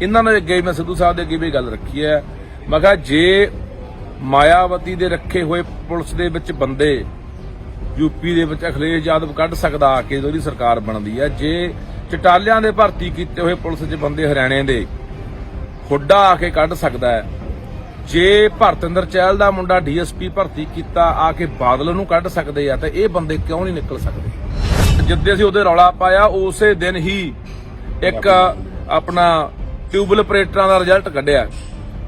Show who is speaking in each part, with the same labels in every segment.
Speaker 1: इन्हां ने अगे मैं सिद्धू साहब के अगे भी गल रखी है। मैं कहा जे मायावती दे रखे हुए पुलिस दे विच बंदे यूपी दे विच अखिलेश यादव कढ़ सकदा आके जो सरकार बनदी है, जे चटालियां दे भर्ती कीते हुए पुलिस च बंदे हरियाणे दे हुड्डा आके कढ़ सकदा है, जे भरतिंदर चहल दा मुंडा DSP भर्ती कीता आके बादल नूं कढ़ सकदे आ, तां इह बंदे क्यों नहीं निकल सकदे। जिद्दे असीं उहदे रौला पाया उसे दिन ही एक अपना ट्यूबल ऑपरेटरां दा रिजल्ट कढिया,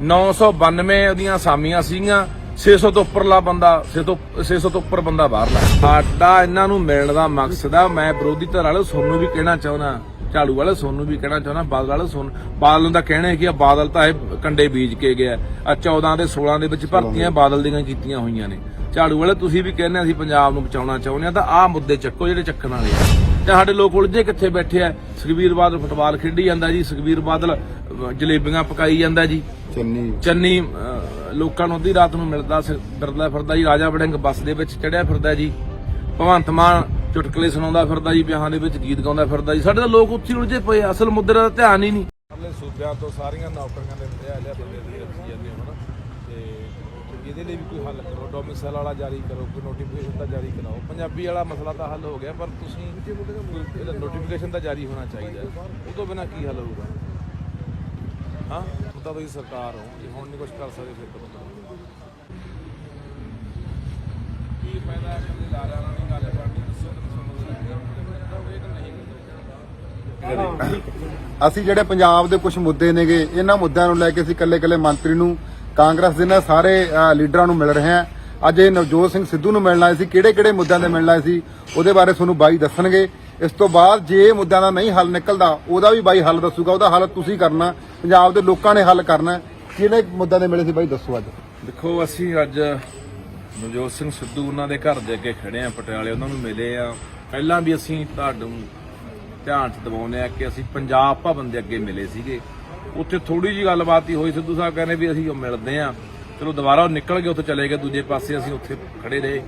Speaker 1: 992 ਉਹਦੀਆਂ ਅਸਾਮੀਆਂ ਸੀਗੀਆਂ, 600 ਤੋਂ ਉੱਪਰਲਾ ਬੰਦਾ 600 ਤੋਂ ਉੱਪਰ ਬੰਦਾ ਬਾਹਰਲਾ। ਸਾਡਾ ਇਹਨਾਂ ਨੂੰ ਮਿਲਣ ਦਾ ਮਕਸਦ ਆ। ਮੈਂ ਵਿਰੋਧੀ ਧਿਰ ਵਾਲੇ ਸੋਨੂੰ ਵੀ ਕਹਿਣਾ ਚਾਹੁੰਦਾ, ਝਾੜੂ ਵਾਲੇ ਸੋਨੂੰ ਵੀ ਕਹਿਣਾ ਚਾਹੁੰਦਾ, ਬਾਦਲ ਵਾਲੇ ਬਾਦਲ ਦਾ ਕਹਿਣਾ ਹੈ ਕਿ ਬਾਦਲ ਤਾਂ ਇਹ ਕੰਡੇ ਬੀਜ ਕੇ ਗਿਆ। 14 ਤੇ 16 ਦੇ ਵਿੱਚ ਭਰਤੀਆਂ ਬਾਦਲ ਦੀਆਂ ਕੀਤੀਆਂ ਹੋਈਆਂ ਨੇ। ਝਾੜੂ ਵਾਲੇ ਤੁਸੀਂ ਵੀ ਕਹਿੰਦੇ ਅਸੀਂ ਪੰਜਾਬ ਨੂੰ ਬਚਾਉਣਾ ਚਾਹੁੰਦੇ ਆ, ਤਾਂ ਆਹ ਮੁੱਦੇ ਚੱਕੋ ਜਿਹੜੇ ਚੱਕਣ ਵਾਲੇ ਆ। ਤੇ ਸਾਡੇ ਲੋਕ ਉਲਝੇ ਕਿੱਥੇ ਬੈਠੇ ਆ। ਸੁਖਬੀਰ ਬਾਦਲ ਫੁੱਟਬਾਲ ਖੇਡੀ ਜਾਂਦਾ ਜੀ, ਸੁਖਬੀਰ ਬਾਦਲ ਜਲੇਬੀਆਂ ਪਕਾਈ ਜਾਂਦਾ ਜੀ, ਚੰਨੀ ਲੋਕਾਂ ਨੂੰ ਅੱਧੀ ਰਾਤ ਨੂੰ ਮਿਲਦਾ ਫਿਰਦਾ ਜੀ, ਰਾਜਾ ਵੜਿੰਗ ਬੱਸ ਦੇ ਵਿੱਚ ਚੜਿਆ ਫਿਰਦਾ ਜੀ, ਭਗਵੰਤ ਮਾਨ ਚੁਟਕਲੇ ਸੁਣਾਉਂਦਾ ਫਿਰਦਾ ਜੀ, ਵਿਆਹਾਂ ਦੇ ਵਿੱਚ ਗੀਤ ਗਾਉਂਦਾ ਫਿਰਦਾ ਜੀ। ਸਾਡੇ ਤਾਂ ਲੋਕ ਉੱਥੇ ਉਲਝੇ ਪਏ, ਅਸਲ ਮੁੱਦੇ ਦਾ ਧਿਆਨ ਹੀ ਨਹੀਂ। ਸੂਬਿਆਂ ਤੋਂ ਸਾਰੀਆਂ ਨੌਕਰੀਆਂ ਦੇ ਲਿਆ ਬੰਦੇ ਦੀ ਰੱਖੀ ਜਾਂਦੇ ਹੋ ਨਾ, ਤੇ ਇਹਦੇ ਲਈ ਵੀ ਕੋਈ ਹੱਲ ਕਰੋ, ਡੋਮਿਸਾਈਲ ਵਾਲਾ ਜਾਰੀ ਕਰੋ, ਕੋਈ ਨੋਟੀਫਿਕੇਸ਼ਨ ਤਾਂ ਜਾਰੀ ਕਰਾਓ। ਪੰਜਾਬੀ ਵਾਲਾ ਮਸਲਾ ਤਾਂ ਹੱਲ ਹੋ ਗਿਆ, ਪਰ ਤੁਸੀਂ ਨੋਟੀਫਿਕੇਸ਼ਨ ਤਾਂ ਜਾਰੀ ਹੋਣਾ ਚਾਹੀਦਾ, ਉਹ ਤੋਂ ਬਿਨਾਂ ਕੀ ਹੱਲ ਹੋਊਗਾ। ਹਾਂ ਤਾਂ ਤੁਸੀਂ ਸਰਕਾਰ ਹੋ, ਜੇ ਹੁਣ ਨਹੀਂ ਕੁਝ ਕਰ ਸਕਦੇ ਫਿਰ ਤਾਂ ਕੀ ਫਾਇਦਾ ਹੈ ਕਿ ਲਾਰਿਆਂ ਨਾਲ ਨਹੀਂ ਗੱਲ ਕਰਨੀ।
Speaker 2: ਅਸੀਂ ਜਿਹੜੇ ਪੰਜਾਬ ਦੇ ਕੁਝ ਮੁੱਦੇ ਨੇਗੇ, ਇਹਨਾਂ ਮੁੱਦਿਆਂ ਨੂੰ ਲੈ ਕੇ ਅਸੀਂ ਇਕੱਲੇ ਮੰਤਰੀ ਨੂੰ, ਕਾਂਗਰਸ ਦੇ ਨਾਲ ਸਾਰੇ ਲੀਡਰਾਂ ਨੂੰ ਮਿਲ ਰਹੇ ਹਾਂ। ਅੱਜ ਇਹ ਨਵਜੋਤ ਸਿੰਘ ਸਿੱਧੂ ਨੂੰ ਮਿਲਣ ਆਏ ਸੀ, ਕਿਹੜੇ ਮੁੱਦਿਆਂ ਤੇ ਮਿਲਣ ਆਏ ਸੀ ਉਹਦੇ ਬਾਰੇ ਤੁਹਾਨੂੰ ਬਾਈ ਦੱਸਣਗੇ। ਇਸ ਤੋਂ ਬਾਅਦ ਜੇ ਮੁੱਦਿਆਂ ਦਾ ਨਹੀਂ ਹੱਲ ਨਿਕਲਦਾ ਉਹਦਾ ਵੀ ਬਾਈ ਹੱਲ ਦੱਸੂਗਾ, ਉਹਦਾ ਹੱਲ ਤੁਸੀਂ ਕਰਨਾ, ਪੰਜਾਬ ਦੇ ਲੋਕਾਂ ਨੇ ਹੱਲ ਕਰਨਾ। ਕਿਹੜੇ ਮੁੱਦਿਆਂ ਦੇ ਮਿਲੇ ਸੀ ਬਾਈ ਦੱਸੋ। ਅੱਜ
Speaker 1: ਦੇਖੋ ਅਸੀਂ ਅੱਜ ਨਵਜੋਤ ਸਿੰਘ ਸਿੱਧੂ ਉਹਨਾਂ ਦੇ ਘਰ ਦੇ ਅੱਗੇ ਖੜੇ ਆ ਪਟਿਆਲੇ, ਉਹਨਾਂ ਨੂੰ ਮਿਲੇ ਆ। ਪਹਿਲਾਂ ਵੀ ਅਸੀਂ ਤੁਹਾਨੂੰ ਧਿਆਨ 'ਚ ਦਿਵਾਉਂਦੇ ਆ ਕਿ ਅਸੀਂ ਪੰਜਾਬ ਭਵਨ ਦੇ ਅੱਗੇ ਮਿਲੇ ਸੀਗੇ, ਉੱਥੇ ਥੋੜੀ ਜਿਹੀ ਗੱਲਬਾਤ ਹੀ ਹੋਈ। ਸਿੱਧੂ ਸਾਹਿਬ ਕਹਿੰਦੇ ਵੀ ਅਸੀਂ ਮਿਲਦੇ ਆ, ਚਲੋ ਦੁਬਾਰਾ ਉਹ ਨਿਕਲ ਗਏ, ਉੱਥੇ ਚਲੇ ਗਏ ਦੂਜੇ ਪਾਸੇ, ਅਸੀਂ ਉੱਥੇ ਖੜੇ ਰਹੇ।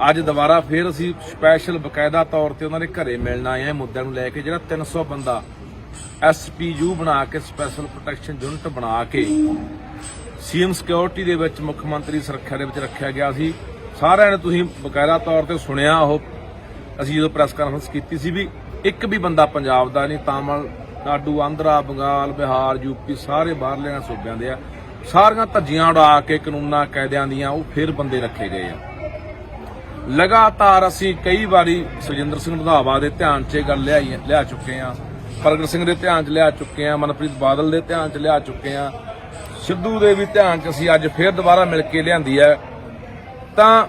Speaker 1: ਅੱਜ ਦੁਬਾਰਾ ਫਿਰ ਅਸੀਂ ਸਪੈਸ਼ਲ ਬਕਾਇਦਾ ਤੌਰ ਤੇ ਉਹਨਾਂ ਦੇ ਘਰੇ ਮਿਲਣ ਆਏ ਆ ਮੁੱਦਿਆਂ ਨੂੰ ਲੈ ਕੇ। ਜਿਹੜਾ 300 ਬੰਦਾ SPU ਬਣਾ ਕੇ, ਸਪੈਸ਼ਲ ਪ੍ਰੋਟੈਕਸ਼ਨ ਯੂਨਿਟ ਬਣਾ ਕੇ CM ਸਿਕਿਉਰਿਟੀ ਦੇ ਵਿੱਚ, ਮੁੱਖ ਮੰਤਰੀ ਸੁਰੱਖਿਆ ਦੇ ਵਿੱਚ ਰੱਖਿਆ ਗਿਆ ਸੀ। ਸਾਰਿਆਂ ਨੇ ਤੁਸੀਂ ਬਕਾਇਦਾ ਤੌਰ ਤੇ ਸੁਣਿਆ। ਉਹ ਅਸੀਂ ਜਦੋਂ ਪ੍ਰੈਸ ਕਾਨਫਰੰਸ ਕੀਤੀ ਸੀ ਵੀ ਇੱਕ ਵੀ ਬੰਦਾ ਪੰਜਾਬ ਦਾ ਨਹੀਂ, ਤਾਮਿਲਨਾਡੂ, ਆਂਧਰਾ, ਬੰਗਾਲ, ਬਿਹਾਰ, UP ਸਾਰੇ ਬਾਹਰਲੇ ਸੂਬਿਆਂ ਦੇ ਆ। ਸਾਰੀਆਂ ਧੱਜੀਆਂ ਉਡਾ ਕੇ ਕਾਨੂੰਨਾਂ ਕਾਇਦਿਆਂ ਦੀਆਂ ਉਹ ਫਿਰ ਬੰਦੇ ਰੱਖੇ ਗਏ ਆ। ਲਗਾਤਾਰ ਅਸੀਂ ਕਈ ਵਾਰੀ ਸੁਖਜਿੰਦਰ ਸਿੰਘ ਰੰਧਾਵਾ ਦੇ ਧਿਆਨ 'ਚ ਇਹ ਗੱਲ ਲਿਆ ਚੁੱਕੇ ਆ, ਪ੍ਰਗਟ ਸਿੰਘ ਦੇ ਧਿਆਨ 'ਚ ਲਿਆ ਚੁੱਕੇ ਆ, ਮਨਪ੍ਰੀਤ ਬਾਦਲ ਦੇ ਧਿਆਨ 'ਚ ਲਿਆ ਚੁੱਕੇ ਆ, ਸਿੱਧੂ ਦੇ ਵੀ ਧਿਆਨ 'ਚ ਅਸੀਂ ਅੱਜ ਫਿਰ ਦੁਬਾਰਾ ਮਿਲ ਕੇ ਲਿਆਂਦੀ ਹੈ। ਤਾਂ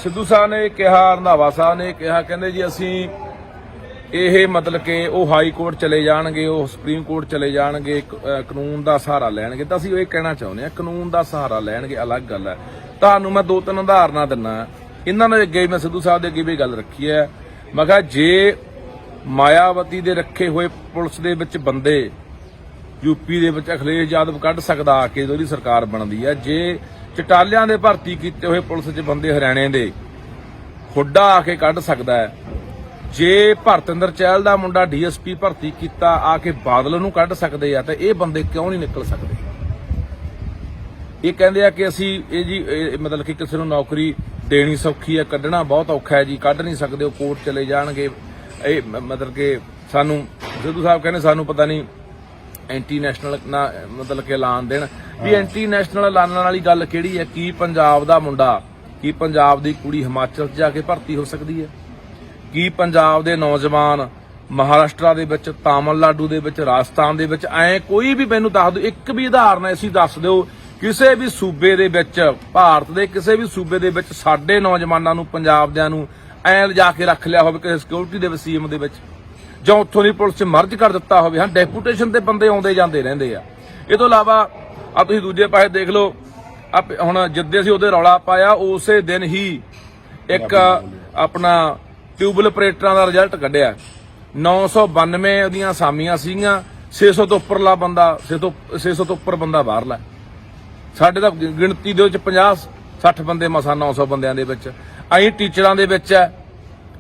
Speaker 1: ਸਿੱਧੂ ਸਾਹਿਬ ਨੇ ਕਿਹਾ, ਰੰਧਾਵਾ ਸਾਹਿਬ ਨੇ ਕਿਹਾ, ਕਹਿੰਦੇ ਜੀ ਅਸੀਂ ਇਹ ਮਤਲਬ ਕਿ ਉਹ ਹਾਈ ਕੋਰਟ ਚਲੇ ਜਾਣਗੇ, ਉਹ ਸੁਪਰੀਮ ਕੋਰਟ ਚਲੇ ਜਾਣਗੇ, ਕਾਨੂੰਨ ਦਾ ਸਹਾਰਾ ਲੈਣਗੇ। ਤਾਂ ਅਸੀਂ ਇਹ ਕਹਿਣਾ ਚਾਹੁੰਦੇ ਹਾਂ, ਕਾਨੂੰਨ ਦਾ ਸਹਾਰਾ ਲੈਣਗੇ ਅਲੱਗ ਗੱਲ ਹੈ। ਤੁਹਾਨੂੰ ਮੈਂ 2-3 ਉਦਾਹਰਨਾਂ ਦਿੰਨਾ। ਇਹਨਾਂ ਨੇ ਅੱਗੇ ਮੈਂ ਸਿੱਧੂ ਸਾਹਿਬ ਦੇ ਅੱਗੇ ਵੀ ਗੱਲ ਰੱਖੀ ਹੈ। ਮੈਂ ਕਿਹਾ ਜੇ ਮਾਇਆਵਤੀ ਦੇ ਰੱਖੇ ਹੋਏ ਪੁਲਿਸ ਦੇ ਵਿੱਚ ਬੰਦੇ यूपी ਦੇ ਵਿੱਚ ਅਖਿਲੇਸ਼ ਯਾਦਵ ਕੱਢ ਸਕਦਾ ਆ ਕੇ ਜਿਹੜੀ ਸਰਕਾਰ ਬਣਦੀ ਹੈ, ਜੇ ਚਟਾਲਿਆਂ ਦੇ ਭਰਤੀ ਕੀਤੇ ਹੋਏ ਪੁਲਿਸ 'ਚ ਬੰਦੇ ਹਰਿਆਣੇ ਦੇ ਹੁੱਡਾ ਆ ਕੇ ਕੱਢ ਸਕਦਾ ਹੈ, ਜੇ ਭਰਤਿੰਦਰ ਚਹਿਲ ਦਾ ਮੁੰਡਾ DSP ਭਰਤੀ ਕੀਤਾ ਆ ਕੇ ਬਾਦਲ ਨੂੰ ਕੱਢ ਸਕਦੇ ਆ, ਤਾਂ ਇਹ ਬੰਦੇ ਕਿਉਂ ਨਹੀਂ ਨਿਕਲ ਸਕਦੇ। ਇਹ ਕਹਿੰਦੇ ਆ ਕਿ ਅਸੀਂ ਇਹ ਮਤਲਬ ਕਿ ਕਿਸੇ ਨੂੰ ਨੌਕਰੀ ਦੇਣੀ ਸੌਖੀ ਹੈ, ਕੱਢਣਾ ਬਹੁਤ ਔਖਾ ਹੈ ਜੀ, ਕੱਢ ਨਹੀਂ ਸਕਦੇ, ਉਹ ਕੋਰਟ ਚਲੇ ਜਾਣਗੇ। ਇਹ ਮਤਲਬ ਕਿ ਸਾਨੂੰ ਸਿੱਧੂ ਸਾਹਿਬ ਕਹਿੰਦੇ ਸਾਨੂੰ ਪਤਾ ਨਹੀਂ ਐਂਟੀ ਨੈਸ਼ਨਲ ਨਾ ਮਤਲਬ ਕਿ ਐਲਾਨ ਦੇਣ ਵੀ ਐਂਟੀ ਨੈਸ਼ਨਲ ਐਲਾਨਣ ਵਾਲੀ ਗੱਲ ਕਿਹੜੀ ਹੈ। ਕੀ ਪੰਜਾਬ ਦਾ ਮੁੰਡਾ, ਕੀ ਪੰਜਾਬ ਦੀ ਕੁੜੀ ਹਿਮਾਚਲ 'ਚ ਜਾ ਕੇ ਭਰਤੀ ਹੋ ਸਕਦੀ ਹੈ? ਕੀ ਪੰਜਾਬ ਦੇ ਨੌਜਵਾਨ ਮਹਾਰਾਸ਼ਟਰ ਦੇ ਵਿੱਚ, ਤਾਮਿਲਨਾਡੂ ਦੇ ਵਿੱਚ, ਰਾਜਸਥਾਨ ਦੇ ਵਿੱਚ ਐ ਕੋਈ ਵੀ ਮੈਨੂੰ ਦੱਸ ਦਿਓ, ਇੱਕ ਵੀ ਉਦਾਹਰਨ ਐਸੀ ਦੱਸ ਦਿਓ ਕਿਸੇ ਵੀ ਸੂਬੇ ਦੇ ਵਿੱਚ, ਭਾਰਤ ਦੇ ਕਿਸੇ ਵੀ ਸੂਬੇ ਦੇ ਵਿੱਚ ਸਾਡੇ ਨੌਜਵਾਨਾਂ ਨੂੰ, ਪੰਜਾਬ ਦਿਆਂ ਨੂੰ ਐ ਲਿਜਾ ਕੇ ਰੱਖ ਲਿਆ ਹੋਵੇ ਕਿਸੇ ਸਿਕਿਉਰਿਟੀ ਦੇ ਵਿੱਚ, CM ਦੇ ਵਿੱਚ, ਜਾਂ ਉੱਥੋਂ ਦੀ ਪੁਲਿਸ 'ਚ ਮਰਜ ਕਰ ਦਿੱਤਾ ਹੋਵੇ। ਹਾਂ, ਡੈਪੂਟੇਸ਼ਨ ਤੇ ਬੰਦੇ ਆਉਂਦੇ ਜਾਂਦੇ ਰਹਿੰਦੇ ਆ। ਇਹ ਤੋਂ ਇਲਾਵਾ ਆ ਤੁਸੀਂ ਦੂਜੇ ਪਾਸੇ ਦੇਖ ਲਓ, ਹੁਣ ਜਿੱਦੇ ਅਸੀਂ ਉਹਦੇ ਰੌਲਾ ਪਾਇਆ ਉਸੇ ਦਿਨ ਹੀ ਇੱਕ ਆਪਣਾ ਟਿਊਬਲ ਆਪਰੇਟਰਾਂ ਦਾ ਰਿਜ਼ਲਟ ਕੱਢਿਆ, 992 ਉਹਦੀਆਂ ਅਸਾਮੀਆਂ ਸੀਗੀਆਂ, 600 ਤੋਂ ਉੱਪਰਲਾ ਬੰਦਾ 600 ਤੋਂ ਉੱਪਰ ਬੰਦਾ ਬਾਹਰਲਾ। ਸਾਡੇ ਤਾਂ ਗਿਣਤੀ ਦੇ ਵਿੱਚ 50-60 ਬੰਦੇ ਮਸਾਂ 900 ਬੰਦਿਆਂ ਦੇ ਵਿੱਚ। ਅਸੀਂ ਟੀਚਰਾਂ ਦੇ ਵਿੱਚ ਹੈ,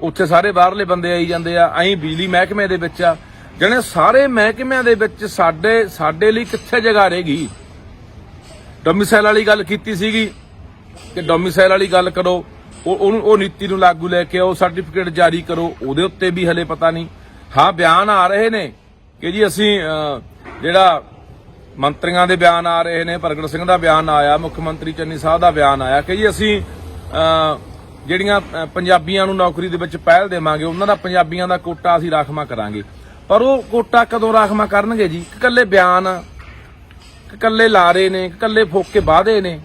Speaker 1: ਉੱਥੇ ਸਾਰੇ ਬਾਹਰਲੇ ਬੰਦੇ ਆਈ ਜਾਂਦੇ ਆ। ਅਸੀਂ ਬਿਜਲੀ ਮਹਿਕਮੇ ਦੇ ਵਿੱਚ ਆ, ਜਣੇ ਸਾਰੇ ਮਹਿਕਮਿਆਂ ਦੇ ਵਿੱਚ ਸਾਡੇ ਲਈ ਕਿੱਥੇ ਜਗ੍ਹਾ ਰਹੇਗੀ। ਡੋਮਿਸਾਈਲ ਵਾਲੀ ਗੱਲ ਕੀਤੀ ਸੀਗੀ ਕਿ ਡੋਮਿਸਾਈਲ ਵਾਲੀ ਗੱਲ ਕਰੋ, ਉਹ ਨੀਤੀ ਨੂੰ ਲਾਗੂ ਲੈ ਕੇ ਆਓ, ਸਰਟੀਫਿਕੇਟ ਜਾਰੀ ਕਰੋ, ਉਹਦੇ ਉੱਤੇ ਵੀ ਹਲੇ ਪਤਾ ਨਹੀਂ। ਹਾਂ, ਬਿਆਨ ਆ ਰਹੇ ਨੇ ਕਿ ਜੀ ਅਸੀਂ ਜਿਹੜਾ ਮੰਤਰੀਆਂ ਦੇ ਬਿਆਨ ਆ ਰਹੇ ਨੇ, ਪ੍ਰਗਟ ਸਿੰਘ ਦਾ ਬਿਆਨ ਆਇਆ, ਮੁੱਖ ਮੰਤਰੀ ਚੰਨੀ ਸਾਹਿਬ ਦਾ ਬਿਆਨ ਆਇਆ ਕਿ ਜੀ ਅਸੀਂ ਜਿਹੜੀਆਂ ਪੰਜਾਬੀਆਂ ਨੂੰ ਨੌਕਰੀ ਦੇ ਵਿੱਚ ਪਹਿਲ ਦੇਵਾਂਗੇ, ਉਹਨਾਂ ਦਾ ਪੰਜਾਬੀਆਂ ਦਾ ਕੋਟਾ ਅਸੀਂ ਰਾਖਵਾਂ ਕਰਾਂਗੇ। ਪਰ ਉਹ ਕੋਟਾ ਕਦੋਂ ਰਾਖਵਾਂ ਕਰਨਗੇ ਜੀ? ਇਕੱਲੇ ਬਿਆਨ, ਇਕੱਲੇ ਲਾਰੇ ਨੇ, ਇਕੱਲੇ ਫੋਕੇ ਵਾਅਦੇ ਨੇ।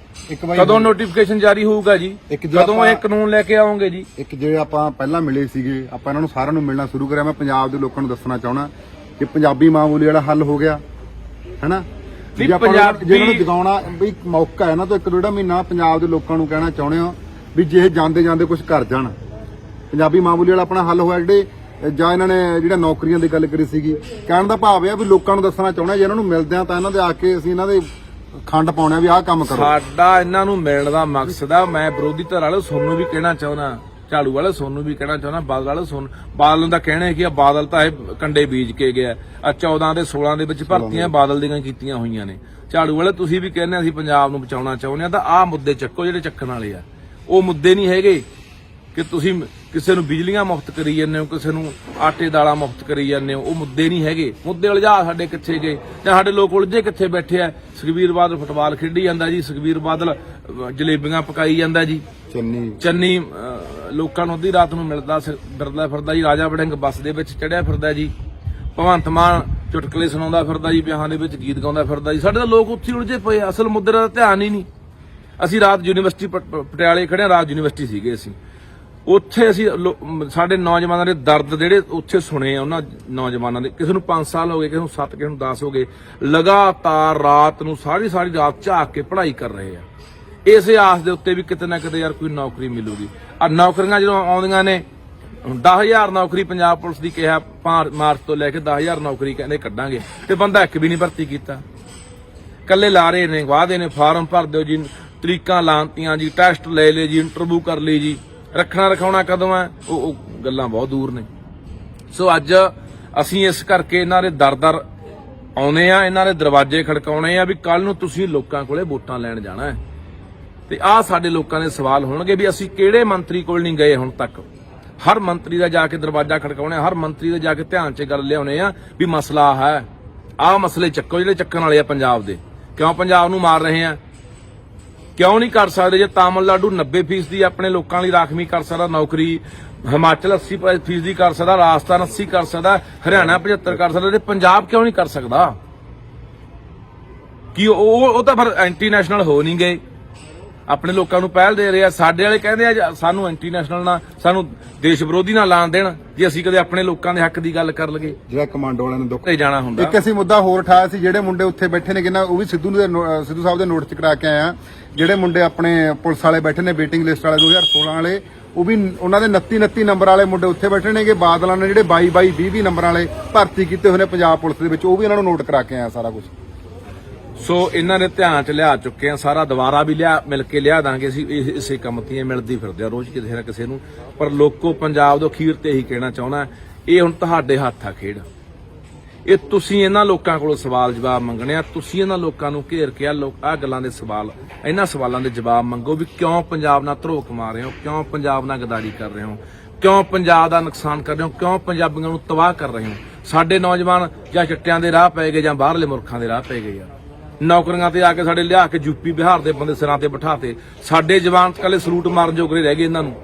Speaker 1: ਕਦੋਂ ਨੋਟੀਫਿਕੇਸ਼ਨ ਜਾਰੀ ਹੋਊਗਾ ਜੀ? ਕਦੋਂ ਇਹ ਕਾਨੂੰਨ ਲੈ ਕੇ ਆਉਂਗੇ ਜੀ?
Speaker 2: ਇੱਕ ਜਿਹੜੇ ਆਪਾਂ ਪਹਿਲਾਂ ਮਿਲੇ ਸੀਗੇ, ਆਪਾਂ ਇਹਨਾਂ ਨੂੰ ਸਾਰਿਆਂ ਨੂੰ ਮਿਲਣਾ ਸ਼ੁਰੂ ਕਰਿਆ। ਮੈਂ ਪੰਜਾਬ ਦੇ ਲੋਕਾਂ ਨੂੰ ਦੱਸਣਾ ਚਾਹਣਾ ਕਿ ਪੰਜਾਬੀ ਮਾਂ ਬੋਲੀ ਵਾਲਾ ਹੱਲ ਹੋ ਗਿਆ, ਹੈਨਾ। ਜੇ ਆਪਾਂ ਨੂੰ ਜਗਾਉਣਾ ਵੀ ਮੌਕਾ ਹੈ ਨਾ, ਤਾਂ 1-2 ਮਹੀਨਾ ਪੰਜਾਬ ਦੇ ਲੋਕਾਂ ਨੂੰ ਕਹਿਣਾ ਚਾਹੁੰਦੇ ਹੋ ਵੀ ਜੇ ਜਾਂਦੇ ਜਾਂਦੇ ਕੁਝ ਕਰ ਜਾਣ। ਪੰਜਾਬੀ ਮਾਂ ਬੋਲੀ ਵਾਲਾ ਆਪਣਾ ਹੱਲ ਹੋਇਆ। ਜਾਂ ਇਹਨਾਂ ਨੇ ਜਿਹੜਾ ਨੌਕਰੀਆਂ ਦੀ ਗੱਲ ਕਰੀ ਸੀਗੀ, ਕਹਿਣ ਦਾ ਭਾਵ ਇਹ ਆ ਵੀ ਲੋਕਾਂ ਨੂੰ ਦੱਸਣਾ ਚਾਹੁੰਦੇ ਜੇ ਇਹਨਾਂ ਨੂੰ ਮਿਲਦੇ ਆ ਤਾਂ ਇਹਨਾਂ ਦੇ ਆ ਕੇ ਅਸੀਂ ਇਹਨਾਂ ਦੇ ਖੰਡ ਪਾਉਣੇ ਵੀ ਆਹ ਕੰਮ ਕਰੋ।
Speaker 1: ਸਾਡਾ ਇਹਨਾਂ ਨੂੰ ਮਿਲਣ ਦਾ ਮਕਸਦ ਆ। ਮੈਂ ਵਿਰੋਧੀ ਧਿਰ ਵਾਲੇ ਸੋਨੂੰ ਵੀ ਕਹਿਣਾ ਚਾਹੁੰਦਾ, ਝਾੜੂ ਵਾਲੇ ਸੋਨੂੰ ਵੀ ਕਹਿਣਾ ਚਾਹੁੰਦਾ, ਬਾਦਲ ਵਾਲੇ ਸੋਨੂੰ। ਬਾਦਲ ਨੂੰ ਤਾਂ ਕਹਿਣਾ ਕਿ ਬਾਦਲ ਤਾਂ ਇਹ ਕੰਡੇ ਬੀਜ ਕੇ ਗਿਆ। 14 ਦੇ 16 ਦੇ ਵਿੱਚ ਭਰਤੀਆਂ ਬਾਦਲ ਦੀਆਂ ਕੀਤੀਆਂ ਹੋਈਆਂ ਨੇ। ਝਾੜੂ ਵਾਲੇ ਤੁਸੀਂ ਵੀ ਕਹਿੰਦੇ ਅਸੀਂ ਪੰਜਾਬ ਨੂੰ ਬਚਾਉਣਾ ਚਾਹੁੰਦੇ ਆ, ਤਾਂ ਆਹ ਮੁੱਦੇ ਚੱਕੋ ਜਿਹੜੇ ਚੱਕਣ ਵਾਲੇ ਆ। ਉਹ ਮੁੱਦੇ ਨਹੀਂ ਹੈਗੇ ਕਿ ਤੁਸੀਂ ਕਿਸੇ ਨੂੰ ਬਿਜਲੀਆਂ ਮੁਫਤ ਕਰੀ ਜਾਂਦੇ ਹੋ, ਕਿਸੇ ਨੂੰ ਆਟੇ ਦਾਲਾਂ ਮੁਫਤ ਕਰੀ ਜਾਂਦੇ ਹੋ। ਉਹ ਮੁੱਦੇ ਨਹੀਂ ਹੈਗੇ। ਮੁੱਦੇ ਉਲਝਾ ਸਾਡੇ ਕਿੱਥੇ ਗਏ ਜਾਂ ਸਾਡੇ ਲੋਕ ਉਲਝੇ ਕਿੱਥੇ ਬੈਠੇ ਆ? ਸੁਖਬੀਰ ਬਾਦਲ ਫੁੱਟਬਾਲ ਖੇਡੀ ਜਾਂਦਾ ਜੀ, ਸੁਖਬੀਰ ਬਾਦਲ ਜਲੇਬੀਆਂ ਪਕਾਈ ਜਾਂਦਾ ਜੀ, ਚੰਨੀ ਲੋਕਾਂ ਨੂੰ ਅੱਧੀ ਰਾਤ ਨੂੰ ਮਿਲਦਾ ਫਿਰਦਾ ਜੀ, ਰਾਜਾ ਵੜਿੰਗ ਬੱਸ ਦੇ ਵਿੱਚ ਚੜਿਆ ਫਿਰਦਾ ਜੀ, ਭਗਵੰਤ ਮਾਨ ਚੁਟਕਲੇ ਸੁਣਾਉਂਦਾ ਫਿਰਦਾ ਜੀ, ਵਿਆਹਾਂ ਦੇ ਵਿੱਚ ਗੀਤ ਗਾਉਂਦਾ ਫਿਰਦਾ ਜੀ। ਸਾਡੇ ਤਾਂ ਲੋਕ ਉੱਥੇ ਉਲਝੇ ਪਏ, ਅਸਲ ਮੁੱਦੇ ਦਾ ਧਿਆਨ ਹੀ ਨਹੀਂ। ਅਸੀਂ ਰਾਤ ਯੂਨੀਵਰਸਿਟੀ ਪਟਿਆਲੇ ਖੜੇ, ਰਾਤ ਯੂਨੀਵਰਸਿਟੀ ਸੀਗੇ ਅਸੀਂ ਉੱਥੇ। ਅਸੀਂ ਸਾਡੇ ਨੌਜਵਾਨਾਂ ਦੇ ਦਰਦ ਜਿਹੜੇ ਉੱਥੇ ਸੁਣੇ ਆ, ਉਹਨਾਂ ਨੌਜਵਾਨਾਂ ਦੇ, ਕਿਸੇ ਨੂੰ 5 ਸਾਲ ਹੋ ਗਏ, ਕਿਸੇ ਨੂੰ 7, ਕਿਸੇ ਨੂੰ 10 ਹੋ ਗਏ, ਲਗਾਤਾਰ ਰਾਤ ਨੂੰ ਸਾਰੀ ਰਾਤ ਝਾਕ ਕੇ ਪੜ੍ਹਾਈ ਕਰ ਰਹੇ ਆ, ਇਸੇ ਆਸ ਦੇ ਉੱਤੇ ਵੀ ਕਿਤੇ ਨਾ ਕਿਤੇ ਯਾਰ ਕੋਈ ਨੌਕਰੀ ਮਿਲੂਗੀ। ਆ ਨੌਕਰੀਆਂ ਜਦੋਂ ਆਉਂਦੀਆਂ ਨੇ, 10,000 ਨੌਕਰੀ ਪੰਜਾਬ ਪੁਲਿਸ ਦੀ ਕਿਹਾ ਮਾਰਚ ਤੋਂ ਲੈ ਕੇ 10,000 ਨੌਕਰੀ ਕਹਿੰਦੇ ਕੱਢਾਂਗੇ, ਤੇ ਬੰਦਾ ਇੱਕ ਵੀ ਨਹੀਂ ਭਰਤੀ ਕੀਤਾ। ਕੱਲੇ ਲਾਰੇ ਨੇ, ਵਾਅਦੇ ਨੇ, ਫਾਰਮ ਭਰ ਦਿਓ ਜੀ, ਤਰੀਕਾਂ ਲਾਂਤੀਆਂ ਜੀ, ਟੈਸਟ ਲੈ ਲਏ ਜੀ, ਇੰਟਰਵਿਊ ਕਰ ਲਈ ਜੀ। ਰੱਖਣਾ ਰਖਾਉਣਾ ਕਦੋਂ ਹੈ? ਉਹ ਗੱਲਾਂ ਬਹੁਤ ਦੂਰ ਨੇ। ਸੋ ਅੱਜ ਅਸੀਂ ਇਸ ਕਰਕੇ ਇਹਨਾਂ ਦੇ ਦਰ ਆਉਨੇ ਆ, ਇਹਨਾਂ ਦੇ ਦਰਵਾਜ਼ੇ ਖੜਕਾਉਣੇ ਆ ਵੀ ਕੱਲ ਨੂੰ ਤੁਸੀਂ ਲੋਕਾਂ ਕੋਲੇ ਵੋਟਾਂ ਲੈਣ ਜਾਣਾ ਹੈ। ਤੇ ਆਹ ਸਾਡੇ ਲੋਕਾਂ ਦੇ ਸਵਾਲ ਹੋਣਗੇ ਵੀ ਅਸੀਂ ਕਿਹੜੇ ਮੰਤਰੀ ਕੋਲ ਨਹੀਂ ਗਏ ਹੁਣ ਤੱਕ। ਹਰ ਮੰਤਰੀ ਦਾ ਜਾ ਕੇ ਦਰਵਾਜ਼ਾ ਖੜਕਾਉਣੇ, ਹਰ ਮੰਤਰੀ ਦੇ ਜਾ ਕੇ ਧਿਆਨ 'ਚ ਗੱਲ ਲਿਆਉਣੇ ਆ ਵੀ ਮਸਲਾ ਹੈ, ਆਹ ਮਸਲੇ ਚੱਕੋ ਜਿਹੜੇ ਚੱਕਣ ਵਾਲੇ ਆ ਪੰਜਾਬ ਦੇ। ਕਿਉਂ ਪੰਜਾਬ ਨੂੰ ਮਾਰ ਰਹੇ ਆ? ਕਿਉਂ ਨਹੀਂ ਕਰ ਸਕਦੇ? ਜੇ ਤਾਮਿਲਨਾਡੂ 90% ਦੀ ਆਪਣੇ ਲੋਕਾਂ ਲਈ ਰਾਖਵੀਂ ਕਰ ਸਕਦਾ ਨੌਕਰੀ, ਹਿਮਾਚਲ 80% ਦੀ ਕਰ ਸਕਦਾ, ਰਾਜਸਥਾਨ 80 ਕਰ ਸਕਦਾ, ਹਰਿਆਣਾ 75 ਕਰ ਸਕਦਾ, ਤੇ ਪੰਜਾਬ ਕਿਉਂ ਨਹੀਂ ਕਰ ਸਕਦਾ? ਕਿ ਉਹ ਤਾਂ ਫਿਰ ਐਂਟੀ ਨੈਸ਼ਨਲ ਹੋ ਨਹੀਂ ਗਏ, ਆਪਣੇ ਲੋਕਾਂ ਨੂੰ ਪਹਿਲ ਦੇ ਰਹੇ ਆ। ਸਾਡੇ ਵਾਲੇ ਕਹਿੰਦੇ ਆ ਸਾਨੂੰ ਐਂਟੀ ਨੈਸ਼ਨਲ ਨਾਲ, ਸਾਨੂੰ ਦੇਸ਼ ਵਿਰੋਧੀ ਨਾਲ ਲਾਣ ਦੇਣ ਜੇ ਅਸੀਂ ਕਦੇ ਆਪਣੇ ਲੋਕਾਂ ਦੇ ਹੱਕ ਦੀ ਗੱਲ ਕਰ ਲਗੇ।
Speaker 2: ਜਿਹੜਾ ਕਮਾਂਡੋ ਵਾਲਿਆਂ ਨੂੰ ਦੁੱਖ
Speaker 1: ਤੇ ਜਾਣਾ ਹੁੰਦਾ।
Speaker 2: ਇੱਕ ਅਸੀਂ ਮੁੱਦਾ ਹੋਰ ਉਠਾਇਆ ਸੀ, ਜਿਹੜੇ ਮੁੰਡੇ ਉੱਥੇ ਬੈਠੇ ਨੇ, ਕਿੰਨਾ ਉਹ ਵੀ ਸਿੱਧੂ ਸਾਹਿਬ ਦੇ ਨੋਟ 'ਚ ਕਰਾ ਕੇ ਆਏ ਆ। ਜਿਹੜੇ ਮੁੰਡੇ ਆਪਣੇ ਪੁਲਿਸ ਵਾਲੇ ਬੈਠੇ ਨੇ, ਵੇਟਿੰਗ ਲਿਸਟ ਵਾਲੇ 2016 ਵਾਲੇ, ਉਹ ਵੀ ਉਹਨਾਂ ਦੇ 29 ਨੰਬਰ ਵਾਲੇ ਮੁੰਡੇ ਉੱਥੇ ਬੈਠੇ ਨੇਗੇ। ਬਾਦਲਾਂ ਨੇ ਜਿਹੜੇ 22 20 ਨੰਬਰਾਂ ਵਾਲੇ ਭਰਤੀ ਕੀਤੇ ਹੋਏ ਨੇ ਪੰਜਾਬ ਪੁਲਿਸ ਦੇ ਵਿੱਚ, ਉਹ ਵੀ ਇਹਨਾਂ ਨੂੰ ਨੋਟ ਕਰਾ ਕੇ ਆਇਆ ਸਾਰਾ ਕੁਝ।
Speaker 1: ਸੋ ਇਹਨਾਂ ਨੇ ਧਿਆਨ 'ਚ ਲਿਆ ਚੁੱਕੇ ਆ ਸਾਰਾ, ਦੁਬਾਰਾ ਵੀ ਮਿਲ ਕੇ ਲਿਆ ਦਾਂਗੇ। ਅਸੀਂ ਇਸੇ ਕੰਮ ਤੇ ਮਿਲਦੀ ਫਿਰਦੇ ਆ ਰੋਜ਼ ਕਿਸੇ ਨਾ ਕਿਸੇ ਨੂੰ। ਪਰ ਲੋਕੋ ਪੰਜਾਬ ਦੇ ਅਖੀਰ ਤੇ ਇਹੀ ਕਹਿਣਾ ਚਾਹੁੰਦਾ, ਇਹ ਹੁਣ ਤੁਹਾਡੇ ਹੱਥ ਆ ਖੇਡ। ਇਹ ਤੁਸੀਂ ਇਹਨਾਂ ਲੋਕਾਂ ਕੋਲੋਂ ਸਵਾਲ ਜਵਾਬ ਮੰਗਣੇ ਆ। ਤੁਸੀਂ ਇਹਨਾਂ ਲੋਕਾਂ ਨੂੰ ਘੇਰ ਕੇ ਆਹ ਗੱਲਾਂ ਦੇ ਸਵਾਲ, ਇਹਨਾਂ ਸਵਾਲਾਂ ਦੇ ਜਵਾਬ ਮੰਗੋ ਵੀ ਕਿਉਂ ਪੰਜਾਬ ਨਾਲ ਧਰੋਹ ਕਮਾ ਰਹੇ ਹੋ, ਕਿਉਂ ਪੰਜਾਬ ਨਾਲ ਗਦਾਰੀ ਕਰ ਰਹੇ ਹੋ, ਕਿਉਂ ਪੰਜਾਬ ਦਾ ਨੁਕਸਾਨ ਕਰ ਰਹੇ ਹੋ, ਕਿਉਂ ਪੰਜਾਬੀਆਂ ਨੂੰ ਤਬਾਹ ਕਰ ਰਹੇ ਹੋ। ਸਾਡੇ ਨੌਜਵਾਨ ਜਾਂ ਚਿੱਟਿਆਂ ਦੇ ਰਾਹ ਪੈ ਗਏ ਜਾਂ ਬਾਹਰਲੇ ਮੁਲਕਾਂ ਦੇ ਰਾਹ ਪੈ ਗਏ ਆ। ਨੌਕਰੀਆਂ ਤੇ ਆ ਕੇ ਸਾਡੇ ਲਿਆ ਕੇ ਯੂਪੀ ਬਿਹਾਰ ਦੇ ਬੰਦੇ ਸਿਰਾਂ ਤੇ ਬਿਠਾਤੇ। ਸਾਡੇ ਜਵਾਨ ਕੱਲੇ ਸਲੂਟ ਮਾਰਨ ਜੋਗਰੇ ਰਹਿ ਗਏ। ਇਹਨਾਂ ਨੂੰ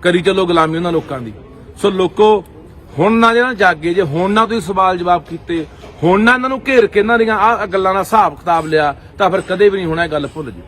Speaker 1: ਕਰੀ ਚੱਲੋ ਗੁਲਾਮੀ ਉਹਨਾਂ ਲੋਕਾਂ ਦੀ। ਸੋ ਲੋਕੋ ਹੁਣ ਨਾ ਜਿਹੜਾ ਜਾਗੇ, ਜੇ ਹੁਣ ਨਾ ਤੁਸੀਂ ਸਵਾਲ ਜਵਾਬ ਕੀਤੇ, ਹੁਣ ਨਾ ਇਹਨਾਂ ਨੂੰ ਘੇਰ ਕੇ ਇਹਨਾਂ ਦੀਆਂ ਆਹ ਗੱਲਾਂ ਦਾ ਹਿਸਾਬ ਕਿਤਾਬ ਲਿਆ, ਤਾਂ ਫਿਰ ਕਦੇ ਵੀ ਨਹੀਂ ਹੋਣਾ। ਇਹ ਗੱਲ ਭੁੱਲ ਜੀ।